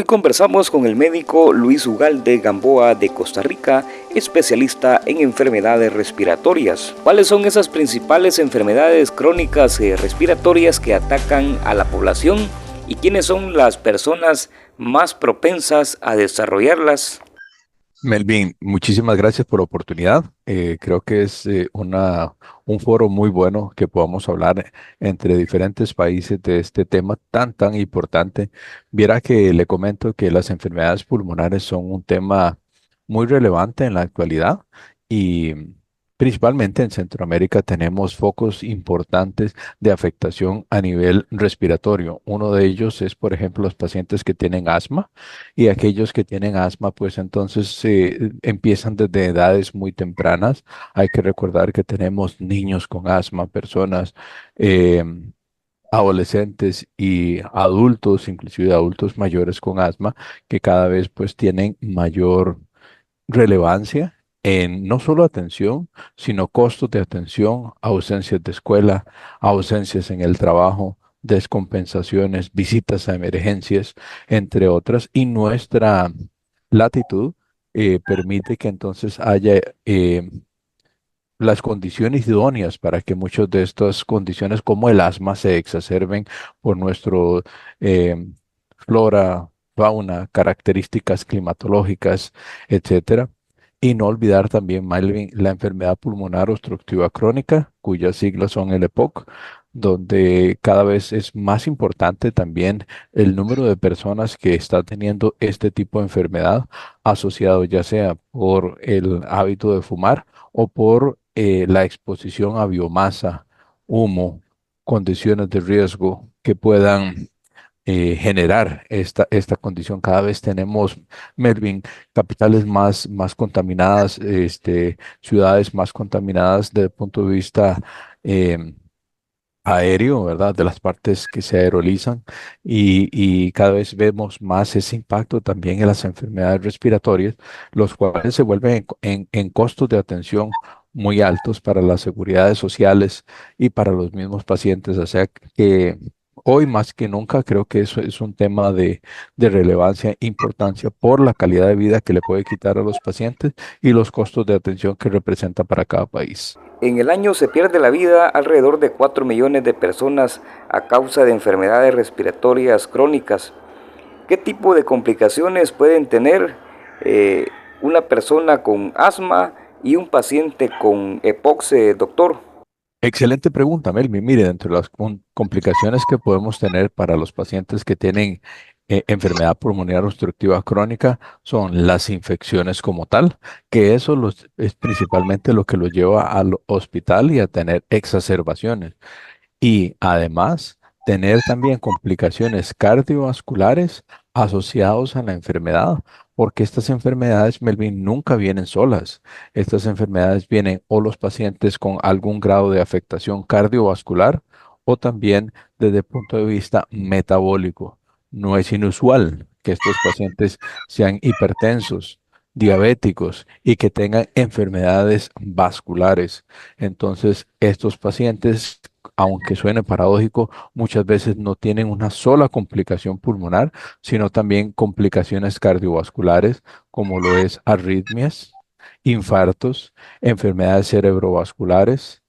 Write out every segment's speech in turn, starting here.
Hoy conversamos con el médico Luis Ugalde Gamboa de Costa Rica, especialista en enfermedades respiratorias. ¿Cuáles son esas principales enfermedades crónicas respiratorias que atacan a la población y quiénes son las personas más propensas a desarrollarlas? Melvin, muchísimas gracias por la oportunidad. Creo que es un foro muy bueno que podamos hablar entre diferentes países de este tema tan importante. Viera que le comento que las enfermedades pulmonares son un tema muy relevante en la actualidad y principalmente en Centroamérica tenemos focos importantes de afectación a nivel respiratorio. Uno de ellos es, por ejemplo, los pacientes que tienen asma y aquellos que tienen asma, pues entonces empiezan desde edades muy tempranas. Hay que recordar que tenemos niños con asma, personas, eh, adolescentes y adultos, inclusive adultos mayores con asma, que cada vez pues tienen mayor relevancia en no solo atención, sino costos de atención, ausencias de escuela, ausencias en el trabajo, descompensaciones, visitas a emergencias, entre otras, y nuestra latitud permite que entonces haya las condiciones idóneas para que muchas de estas condiciones como el asma se exacerben por nuestro eh, flora, fauna, características climatológicas, etcétera. Y no olvidar también, Malvin, la enfermedad pulmonar obstructiva crónica, cuyas siglas son el EPOC, donde cada vez es más importante también el número de personas que está teniendo este tipo de enfermedad asociado ya sea por el hábito de fumar o por la exposición a biomasa, humo, condiciones de riesgo que puedan generar esta condición. Cada vez tenemos, Melvin, capitales más contaminadas, ciudades más contaminadas desde el punto de vista em, aéreo, ¿verdad? De las partes que se aerolizan y cada vez vemos más ese impacto también en las enfermedades respiratorias, los cuales se vuelven en costos de atención muy altos para las seguridades sociales y para los mismos pacientes. O sea que hoy más que nunca creo que eso es un tema de relevancia e importancia por la calidad de vida que le puede quitar a los pacientes y los costos de atención que representa para cada país. En el año se pierde la vida alrededor de 4 millones de personas a causa de enfermedades respiratorias crónicas. ¿Qué tipo de complicaciones pueden tener eh, una persona con asma y un paciente con EPOC, doctor? Excelente pregunta, Melvin. Mire, dentro de las complicaciones que podemos tener para los pacientes que tienen enfermedad pulmonar obstructiva crónica son las infecciones como tal, que es principalmente lo que los lleva al hospital y a tener exacerbaciones. Y además, tener también complicaciones cardiovasculares asociados a la enfermedad, porque estas enfermedades, Melvin, nunca vienen solas. Estas enfermedades vienen o los pacientes con algún grado de afectación cardiovascular o también desde el punto de vista metabólico. No es inusual que estos pacientes sean hipertensos, diabéticos y que tengan enfermedades vasculares. Entonces, estos pacientes, aunque suene paradójico, muchas veces no tienen una sola complicación pulmonar, sino también complicaciones cardiovasculares, como lo es arritmias, infartos, enfermedades cerebrovasculares,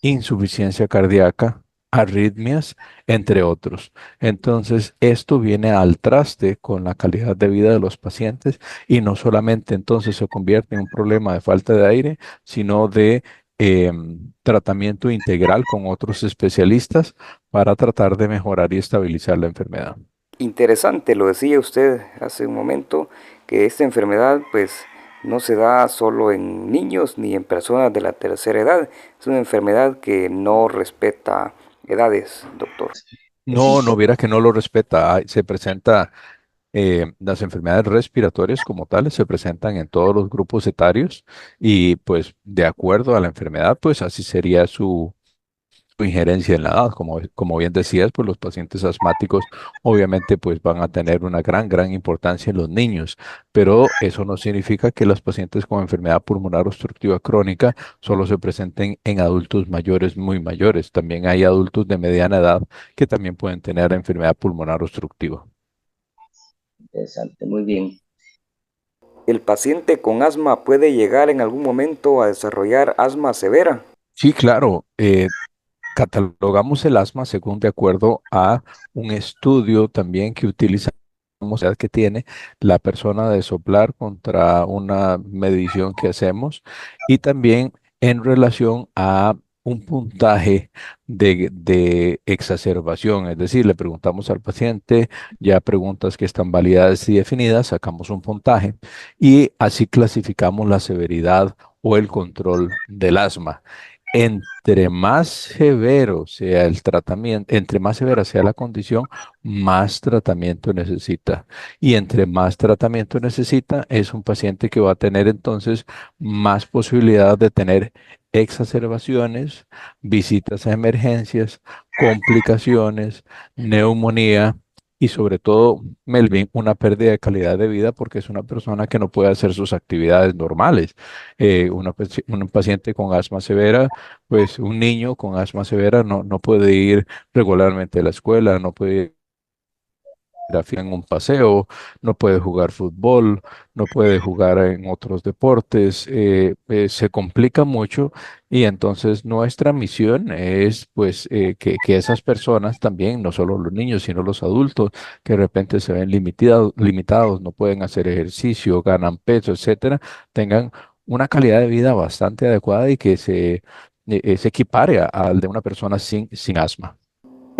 insuficiencia cardíaca, arritmias, entre otros. Entonces, esto viene al traste con la calidad de vida de los pacientes y no solamente entonces se convierte en un problema de falta de aire, sino de tratamiento integral con otros especialistas para tratar de mejorar y estabilizar la enfermedad. Interesante, lo decía usted hace un momento, que esta enfermedad pues no se da solo en niños ni en personas de la tercera edad, es una enfermedad que no respeta edades, doctor. No, no viera que no lo respeta. Se presenta, las enfermedades respiratorias como tales se presentan en todos los grupos etarios y pues de acuerdo a la enfermedad, pues así sería su injerencia en la edad. Como bien decías, pues los pacientes asmáticos obviamente pues van a tener una gran importancia en los niños, pero eso no significa que los pacientes con enfermedad pulmonar obstructiva crónica solo se presenten en adultos mayores, muy mayores. También hay adultos de mediana edad que también pueden tener enfermedad pulmonar obstructiva. Interesante, muy bien. ¿El paciente con asma puede llegar en algún momento a desarrollar asma severa? Sí, claro. Catalogamos el asma según de acuerdo a un estudio también que utilizamos, o sea, que tiene la persona de soplar contra una medición que hacemos y también en relación a un puntaje de exacerbación. Es decir, le preguntamos al paciente ya preguntas que están validadas y definidas, sacamos un puntaje y así clasificamos la severidad o el control del asma. Entre más severo sea el tratamiento, entre más severa sea la condición, más tratamiento necesita. Y entre más tratamiento necesita, es un paciente que va a tener entonces más posibilidad de tener exacerbaciones, visitas a emergencias, complicaciones, neumonía. Y sobre todo, Melvin, una pérdida de calidad de vida porque es una persona que no puede hacer sus actividades normales. Un paciente con asma severa, pues un niño con asma severa no puede ir regularmente a la escuela, no puede ir en un paseo, no puede jugar fútbol, no puede jugar en otros deportes, se complica mucho y entonces nuestra misión es pues que esas personas también, no solo los niños, sino los adultos que de repente se ven limitados, no pueden hacer ejercicio, ganan peso, etcétera, tengan una calidad de vida bastante adecuada y que se equipare al de una persona sin asma.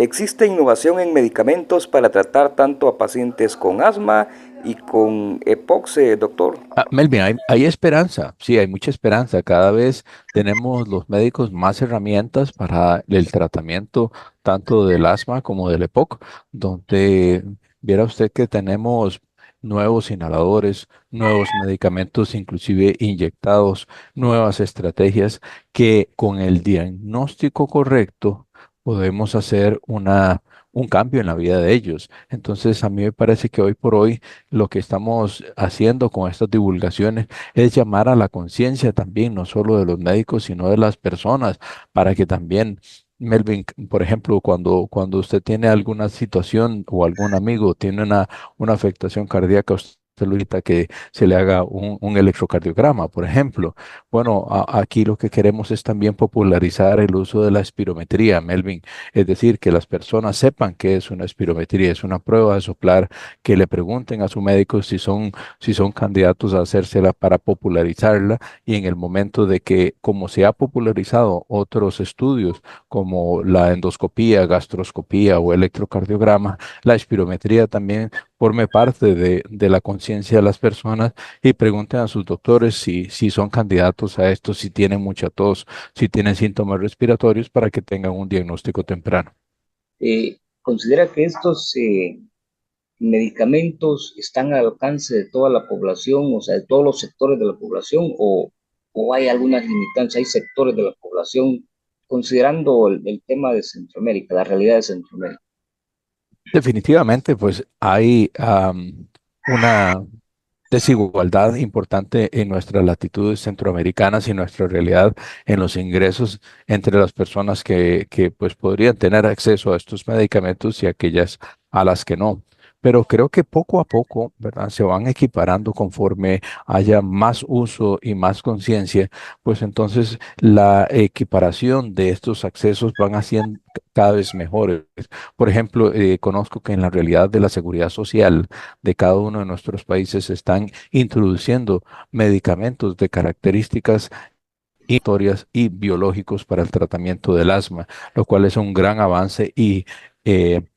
¿Existe innovación en medicamentos para tratar tanto a pacientes con asma y con EPOC, doctor? Melvin, hay esperanza, sí, hay mucha esperanza. Cada vez tenemos los médicos más herramientas para el tratamiento tanto del asma como del EPOC, donde viera usted que tenemos nuevos inhaladores, nuevos medicamentos, inclusive inyectados, nuevas estrategias que con el diagnóstico correcto podemos hacer un cambio en la vida de ellos. Entonces, a mí me parece que hoy por hoy lo que estamos haciendo con estas divulgaciones es llamar a la conciencia también, no solo de los médicos, sino de las personas, para que también, Melvin, por ejemplo, cuando usted tiene alguna situación o algún amigo tiene una afectación cardíaca, usted solicita que se le haga un electrocardiograma, por ejemplo. Bueno, aquí lo que queremos es también popularizar el uso de la espirometría, Melvin, es decir, que las personas sepan qué es una espirometría, es una prueba de soplar, que le pregunten a su médico si son candidatos a hacérsela para popularizarla y en el momento de que, como se ha popularizado otros estudios como la endoscopía, gastroscopía o electrocardiograma, la espirometría también forme parte de la conciencia de las personas y pregunten a sus doctores si son candidatos a esto, si tienen mucha tos, si tienen síntomas respiratorios para que tengan un diagnóstico temprano. ¿Considera que estos medicamentos están al alcance de toda la población, o sea, de todos los sectores de la población, o hay algunas limitantes, hay sectores de la población, considerando el tema de Centroamérica, la realidad de Centroamérica? Definitivamente, pues hay una desigualdad importante en nuestras latitudes centroamericanas y nuestra realidad en los ingresos entre las personas que pues podrían tener acceso a estos medicamentos y aquellas a las que no. Pero creo que poco a poco, ¿verdad? Se van equiparando conforme haya más uso y más conciencia, pues entonces la equiparación de estos accesos van haciendo cada vez mejores. Por ejemplo, conozco que en la realidad de la seguridad social, de cada uno de nuestros países se están introduciendo medicamentos de características historias y biológicos para el tratamiento del asma, lo cual es un gran avance y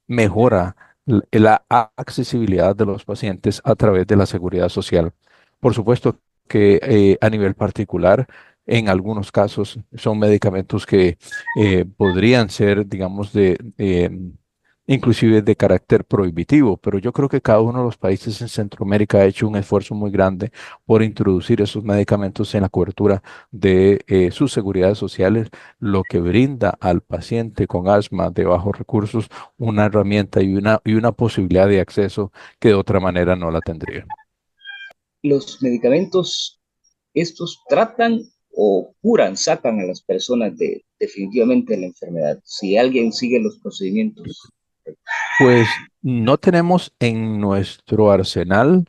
mejora la accesibilidad de los pacientes a través de la seguridad social. Por supuesto que a nivel particular, en algunos casos son medicamentos que podrían ser, digamos, inclusive de carácter prohibitivo, pero yo creo que cada uno de los países en Centroamérica ha hecho un esfuerzo muy grande por introducir esos medicamentos en la cobertura de sus seguridades sociales, lo que brinda al paciente con asma de bajos recursos una herramienta y una posibilidad de acceso que de otra manera no la tendría. ¿Los medicamentos estos tratan o curan, sacan a las personas definitivamente de la enfermedad, si alguien sigue los procedimientos? Pues no tenemos en nuestro arsenal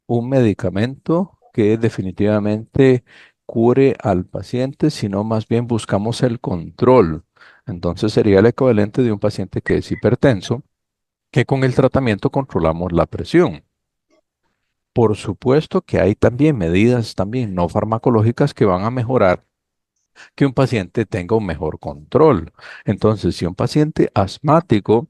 un medicamento que definitivamente cure al paciente, sino más bien buscamos el control. Entonces sería el equivalente de un paciente que es hipertenso, que con el tratamiento controlamos la presión. Por supuesto que hay también medidas también no farmacológicas que van a mejorar que un paciente tenga un mejor control. Entonces, si un paciente asmático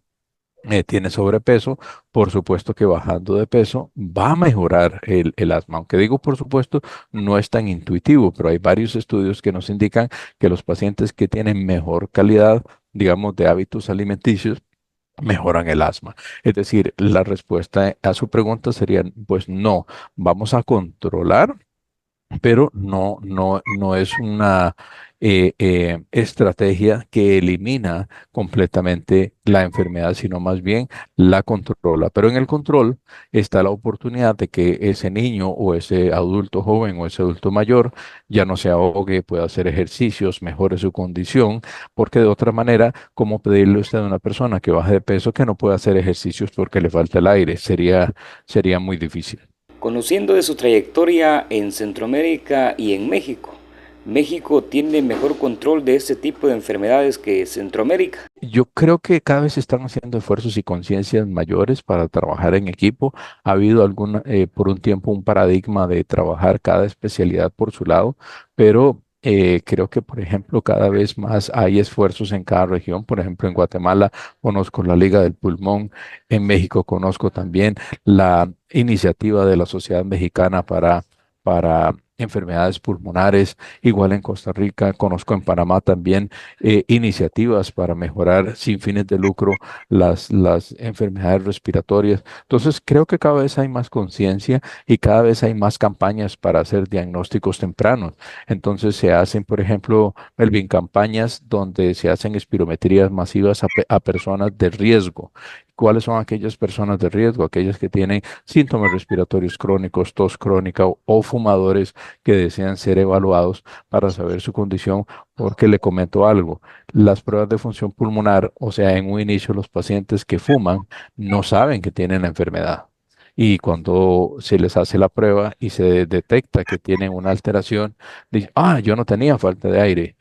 tiene sobrepeso, por supuesto que bajando de peso va a mejorar el asma. Aunque digo, por supuesto, no es tan intuitivo, pero hay varios estudios que nos indican que los pacientes que tienen mejor calidad, digamos, de hábitos alimenticios, mejoran el asma. Es decir, la respuesta a su pregunta sería, pues no, vamos a controlar, pero no es una estrategia que elimina completamente la enfermedad, sino más bien la controla. Pero en el control está la oportunidad de que ese niño o ese adulto joven o ese adulto mayor ya no se ahogue, pueda hacer ejercicios, mejore su condición, porque de otra manera, ¿cómo pedirle usted a una persona que baje de peso que no pueda hacer ejercicios porque le falta el aire? Sería muy difícil. Conociendo de su trayectoria en Centroamérica y en México, ¿México tiene mejor control de este tipo de enfermedades que Centroamérica? Yo creo que cada vez se están haciendo esfuerzos y conciencias mayores para trabajar en equipo. Ha habido por un tiempo un paradigma de trabajar cada especialidad por su lado, pero creo que, por ejemplo, cada vez más hay esfuerzos en cada región. Por ejemplo, en Guatemala conozco la Liga del Pulmón, en México conozco también la iniciativa de la Sociedad Mexicana para enfermedades pulmonares, igual en Costa Rica, conozco en Panamá también iniciativas para mejorar sin fines de lucro las enfermedades respiratorias. Entonces, creo que cada vez hay más conciencia y cada vez hay más campañas para hacer diagnósticos tempranos. Entonces, se hacen, por ejemplo, Melvin, campañas donde se hacen espirometrías masivas a personas de riesgo. ¿Cuáles son aquellas personas de riesgo? Aquellas que tienen síntomas respiratorios crónicos, tos crónica o fumadores que desean ser evaluados para saber su condición, porque le comento algo, las pruebas de función pulmonar, o sea, en un inicio los pacientes que fuman no saben que tienen la enfermedad. Y cuando se les hace la prueba y se detecta que tienen una alteración, dicen, yo no tenía falta de aire,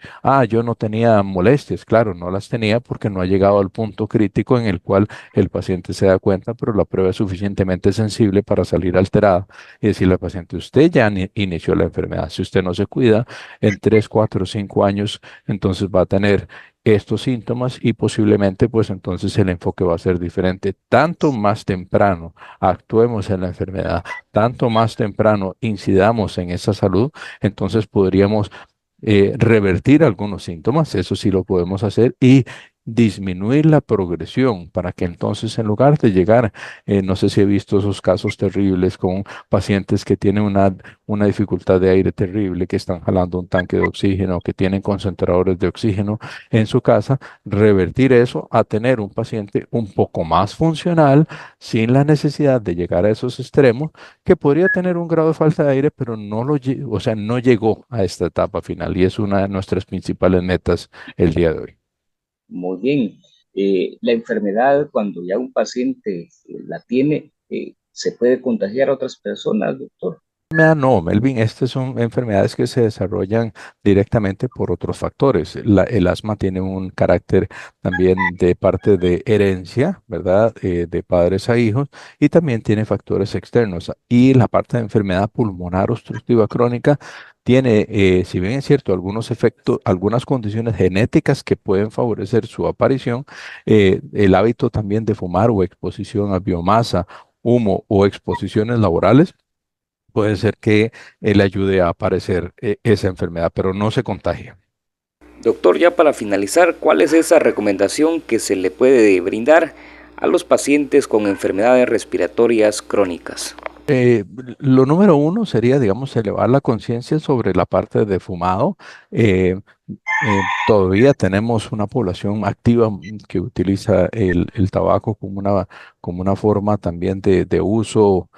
yo no tenía molestias. Claro, no las tenía porque no ha llegado al punto crítico en el cual el paciente se da cuenta, pero la prueba es suficientemente sensible para salir alterada y decirle al paciente, usted ya inició la enfermedad. Si usted no se cuida, en 3, 4, 5 años, entonces va a tener estos síntomas y posiblemente pues entonces el enfoque va a ser diferente. Tanto más temprano actuemos en la enfermedad, tanto más temprano incidamos en esa salud, entonces podríamos revertir algunos síntomas, eso sí lo podemos hacer, y disminuir la progresión para que entonces en lugar de llegar, no sé si he visto esos casos terribles con pacientes que tienen una dificultad de aire terrible, que están jalando un tanque de oxígeno, que tienen concentradores de oxígeno en su casa, revertir eso a tener un paciente un poco más funcional sin la necesidad de llegar a esos extremos, que podría tener un grado de falta de aire, pero o sea, no llegó a esta etapa final y es una de nuestras principales metas el día de hoy. Muy bien. La enfermedad, cuando ya un paciente la tiene, se puede contagiar a otras personas, doctor. No, Melvin, estas son enfermedades que se desarrollan directamente por otros factores. El asma tiene un carácter también de parte de herencia, ¿verdad? De padres a hijos, y también tiene factores externos. Y la parte de enfermedad pulmonar obstructiva crónica tiene, si bien es cierto, algunos efectos, algunas condiciones genéticas que pueden favorecer su aparición, el hábito también de fumar o exposición a biomasa, humo o exposiciones laborales puede ser que le ayude a aparecer esa enfermedad, pero no se contagia. Doctor, ya para finalizar, ¿cuál es esa recomendación que se le puede brindar a los pacientes con enfermedades respiratorias crónicas? Lo número uno sería, digamos, elevar la conciencia sobre la parte de fumado. Eh, Todavía tenemos una población activa que utiliza el tabaco como una forma también de uso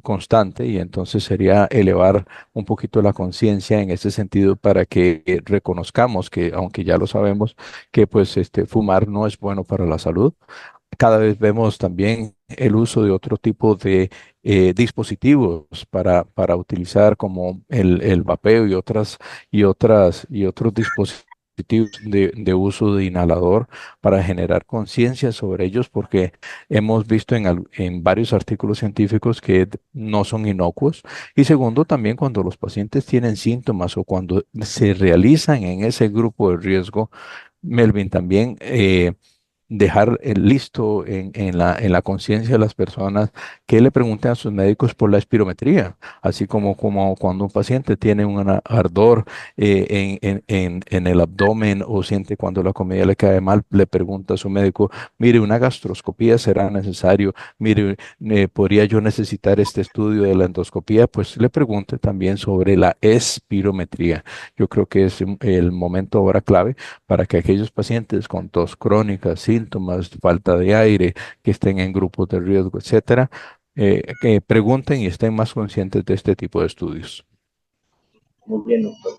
constante y entonces sería elevar un poquito la conciencia en ese sentido para que reconozcamos que, aunque ya lo sabemos, que pues fumar no es bueno para la salud. cada vez vemos también el uso de otro tipo de dispositivos para utilizar como el vapeo y otros dispositivos de uso de inhalador para generar conciencia sobre ellos, porque hemos visto en varios artículos científicos que no son inocuos. Y segundo, también cuando los pacientes tienen síntomas o cuando se realizan en ese grupo de riesgo, Melvin, también dejar listo en la conciencia de las personas que le pregunten a sus médicos por la espirometría, así como cuando un paciente tiene un ardor en el abdomen o siente cuando la comida le cae mal, le pregunta a su médico, mire, una gastroscopía será necesario, mire, ¿podría yo necesitar este estudio de la endoscopía? Pues le pregunte también sobre la espirometría. Yo creo que es el momento ahora clave para que aquellos pacientes con tos crónica, síntomas, falta de aire, que estén en grupos de riesgo, etcétera, que pregunten y estén más conscientes de este tipo de estudios. Muy bien, doctor.